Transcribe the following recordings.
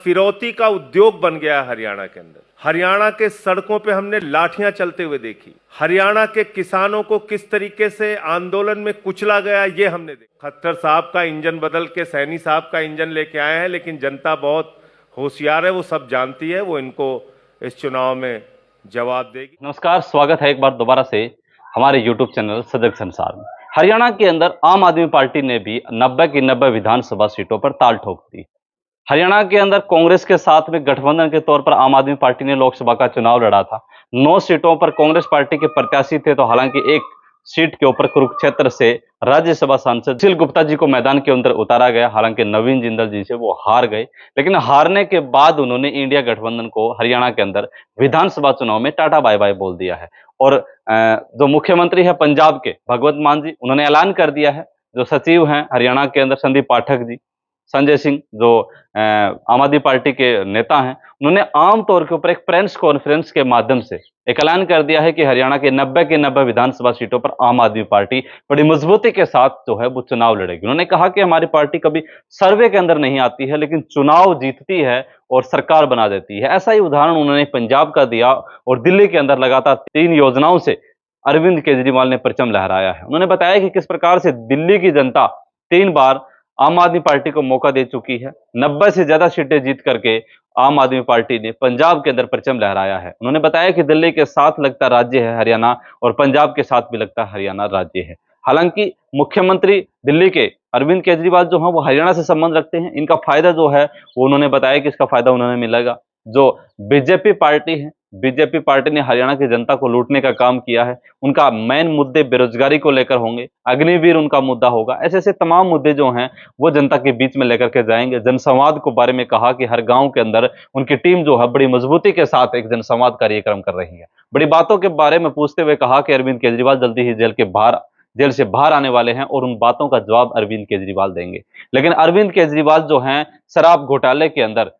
फिरौती का उद्योग बन गया है हरियाणा के अंदर। हरियाणा के सड़कों पे हमने लाठियां चलते हुए देखी। हरियाणा के किसानों को किस तरीके से आंदोलन में कुचला गया ये हमने देखा। खट्टर साहब का इंजन बदल के सैनी साहब का इंजन लेके आए हैं, लेकिन जनता बहुत होशियार है, वो सब जानती है, वो इनको इस चुनाव में जवाब देगी। नमस्कार, स्वागत है एक बार दोबारा से हमारे YouTube चैनल सजग संसार में। हरियाणा के अंदर आम आदमी पार्टी ने भी 90 की 90 विधानसभा सीटों पर ताल ठोक दी। हरियाणा के अंदर कांग्रेस के साथ में गठबंधन के तौर पर आम आदमी पार्टी ने लोकसभा का चुनाव लड़ा था। 9 सीटों पर कांग्रेस पार्टी के प्रत्याशी थे, तो हालांकि एक सीट के ऊपर कुरुक्षेत्र से राज्यसभा सांसद सुशील गुप्ता जी को मैदान के अंदर उतारा गया। हालांकि नवीन जिंदल जी से वो हार गए, लेकिन हारने के बाद उन्होंने इंडिया गठबंधन को हरियाणा के अंदर विधानसभा चुनाव में टाटा बाय बाय बोल दिया है। और जो मुख्यमंत्री है पंजाब के भगवंत मान जी, उन्होंने ऐलान कर दिया है। जो सचिव हैं हरियाणा के अंदर संदीप पाठक जी, संजय सिंह जो आम आदमी पार्टी के नेता हैं, उन्होंने आम तौर के ऊपर एक प्रेस कॉन्फ्रेंस के माध्यम से एक ऐलान कर दिया है कि हरियाणा के 90 के 90 विधानसभा सीटों पर आम आदमी पार्टी बड़ी मजबूती के साथ जो है वो चुनाव लड़ेगी। उन्होंने कहा कि हमारी पार्टी कभी सर्वे के अंदर नहीं आती है, लेकिन चुनाव जीतती है और सरकार बना देती है। ऐसा ही उदाहरण उन्होंने पंजाब का दिया और दिल्ली के अंदर लगातार 3 योजनाओं से अरविंद केजरीवाल ने परचम लहराया है। उन्होंने बताया कि किस प्रकार से दिल्ली की जनता 3 बार आम आदमी पार्टी को मौका दे चुकी है। 90 से ज्यादा सीटें जीत करके आम आदमी पार्टी ने पंजाब के अंदर परचम लहराया है। उन्होंने बताया कि दिल्ली के साथ लगता राज्य है हरियाणा, और पंजाब के साथ भी लगता हरियाणा राज्य है। हालांकि मुख्यमंत्री दिल्ली के अरविंद केजरीवाल जो है वो हरियाणा से संबंध रखते हैं। इनका फायदा जो है वो उन्होंने बताया कि इसका फायदा उन्होंने मिलेगा। जो बीजेपी पार्टी है, बीजेपी पार्टी ने हरियाणा की जनता को लूटने का काम किया है। उनका मेन मुद्दे बेरोजगारी को लेकर होंगे, अग्निवीर उनका मुद्दा होगा। ऐसे ऐसे तमाम मुद्दे जो हैं वो जनता के बीच में लेकर के जाएंगे। जनसंवाद को बारे में कहा कि हर गांव के अंदर उनकी टीम जो है बड़ी मजबूती के साथ एक जनसंवाद कार्यक्रम कर रही है। बड़ी बातों के बारे में पूछते हुए कहा कि अरविंद केजरीवाल जल्दी ही जेल से बाहर आने वाले हैं और उन बातों का जवाब अरविंद केजरीवाल देंगे। लेकिन अरविंद केजरीवाल जो हैं शराब घोटाले के अंदर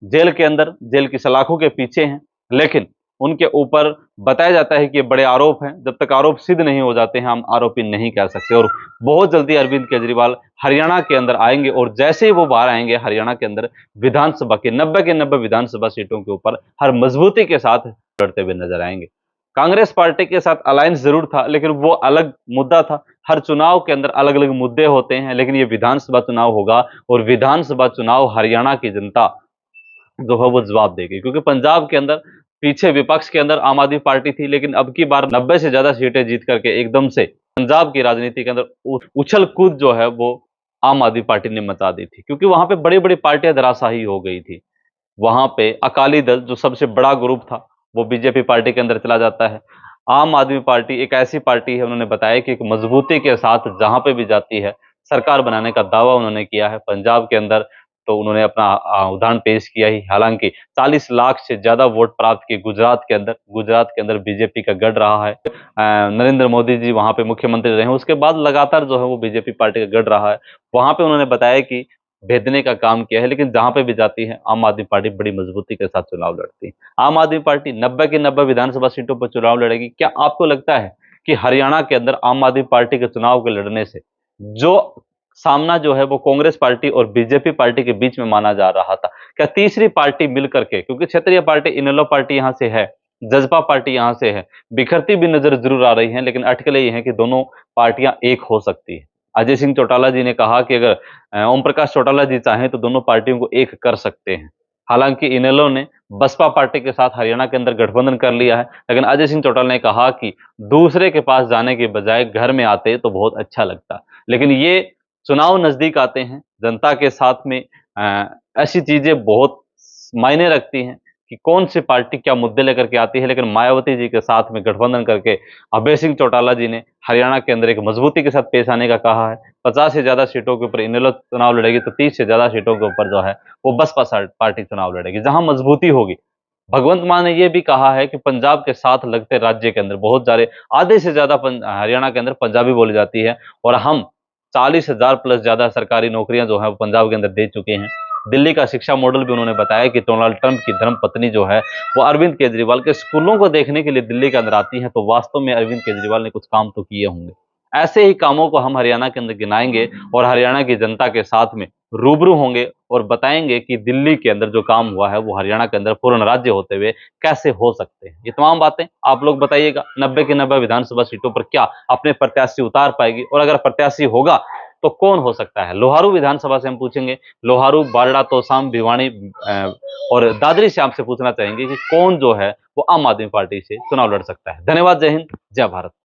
जेल की सलाखों के पीछे हैं, लेकिन उनके ऊपर बताया जाता है कि ये बड़े आरोप हैं। जब तक आरोप सिद्ध नहीं हो जाते हैं हम आरोपी नहीं कह सकते। और बहुत जल्दी अरविंद केजरीवाल हरियाणा के अंदर आएंगे और जैसे ही वो बाहर आएंगे हरियाणा के अंदर विधानसभा के 90 विधानसभा सीटों के ऊपर हर मजबूती के साथ लड़ते हुए नजर आएंगे। कांग्रेस पार्टी के साथ अलायंस जरूर था, लेकिन वो अलग मुद्दा था। हर चुनाव के अंदर अलग अलग मुद्दे होते हैं, लेकिन ये विधानसभा चुनाव होगा और विधानसभा चुनाव हरियाणा की जनता जो है वो जवाब देगी। क्योंकि पंजाब के अंदर पीछे विपक्ष के अंदर आम आदमी पार्टी थी, लेकिन अब की बार 90 से ज्यादा सीटें जीत करके एकदम से पंजाब की राजनीति के अंदर उछल कूद जो है वो आम आदमी पार्टी ने मचा दी थी। क्योंकि वहां पे बड़ी बड़ी पार्टियां धराशायी हो गई थी। वहां पे अकाली दल जो सबसे बड़ा ग्रुप था वो बीजेपी पार्टी के अंदर चला जाता है। आम आदमी पार्टी एक ऐसी पार्टी है, उन्होंने बताया कि एक मजबूती के साथ जहां पे भी जाती है सरकार बनाने का दावा उन्होंने किया है। पंजाब के अंदर तो उन्होंने अपना उदाहरण पेश किया ही। हालांकि 40 लाख से ज्यादा वोट प्राप्त किए गुजरात के अंदर बीजेपी का गढ़ रहा है। नरेंद्र मोदी जी वहां पे मुख्यमंत्री रहे हैं, उसके बाद लगातार जो है वो बीजेपी पार्टी का गढ़ रहा है। वहां पे उन्होंने बताया कि भेदने का काम किया है, लेकिन जहां पे भी जाती है आम आदमी पार्टी बड़ी मजबूती के साथ चुनाव लड़ती है। आम आदमी पार्टी 90 की 90 विधानसभा सीटों पर चुनाव लड़ेगी। क्या आपको लगता है कि हरियाणा के अंदर आम आदमी पार्टी के चुनाव के लड़ने से जो सामना जो है वो कांग्रेस पार्टी और बीजेपी पार्टी के बीच में माना जा रहा था, क्या तीसरी पार्टी मिलकर के, क्योंकि क्षेत्रीय पार्टी इनेलो पार्टी यहां से है, जजपा पार्टी यहां से है, बिखरती भी नजर जरूर आ रही है, लेकिन अटकलें ये है कि दोनों पार्टियां एक हो सकती है। अजय सिंह चौटाला जी ने कहा कि अगर ओम प्रकाश चौटाला जी चाहें तो दोनों पार्टियों को एक कर सकते हैं। हालांकि इनेलो ने बसपा पार्टी के साथ हरियाणा के अंदर गठबंधन कर लिया है, लेकिन अजय सिंह चौटाला ने कहा कि दूसरे के पास जाने के बजाय घर में आते तो बहुत अच्छा लगता। लेकिन ये चुनाव नजदीक आते हैं, जनता के साथ में ऐसी चीजें बहुत मायने रखती हैं कि कौन सी पार्टी क्या मुद्दे लेकर के आती है। लेकिन मायावती जी के साथ में गठबंधन करके अभय सिंह चौटाला जी ने हरियाणा के अंदर एक मजबूती के साथ पेश आने का कहा है। 50 से ज्यादा सीटों के ऊपर इनेलो चुनाव लड़ेगी, तो 30 से ज्यादा सीटों के ऊपर जो है वो बसपा पार्टी चुनाव लड़ेगी, जहां मजबूती होगी। भगवंत मान ने यह भी कहा है कि पंजाब के साथ लगते राज्य के अंदर बहुत सारे आधे से ज्यादा हरियाणा के अंदर पंजाबी बोली जाती है, और हम 40,000 प्लस ज्यादा सरकारी नौकरियां जो है वो पंजाब के अंदर दे चुके हैं। दिल्ली का शिक्षा मॉडल भी उन्होंने बताया कि डोनाल्ड ट्रंप की धर्मपत्नी जो है वो अरविंद केजरीवाल के स्कूलों को देखने के लिए दिल्ली के अंदर आती है, तो वास्तव में अरविंद केजरीवाल ने कुछ काम तो किए होंगे। ऐसे ही कामों को हम हरियाणा के अंदर गिनाएंगे और हरियाणा की जनता के साथ में रूबरू होंगे और बताएंगे कि दिल्ली के अंदर जो काम हुआ है वो हरियाणा के अंदर पूर्ण राज्य होते हुए कैसे हो सकते हैं। ये तमाम बातें आप लोग बताइएगा, 90 की 90 विधानसभा सीटों पर क्या अपने प्रत्याशी उतार पाएगी, और अगर प्रत्याशी होगा तो कौन हो सकता है। लोहारू विधानसभा से हम पूछेंगे, लोहारू, बारड़ा, तोसाम, भिवानी और दादरी से आपसे पूछना चाहेंगे कि कौन जो है वो आम आदमी पार्टी से चुनाव लड़ सकता है। धन्यवाद, जय हिंद, जय भारत।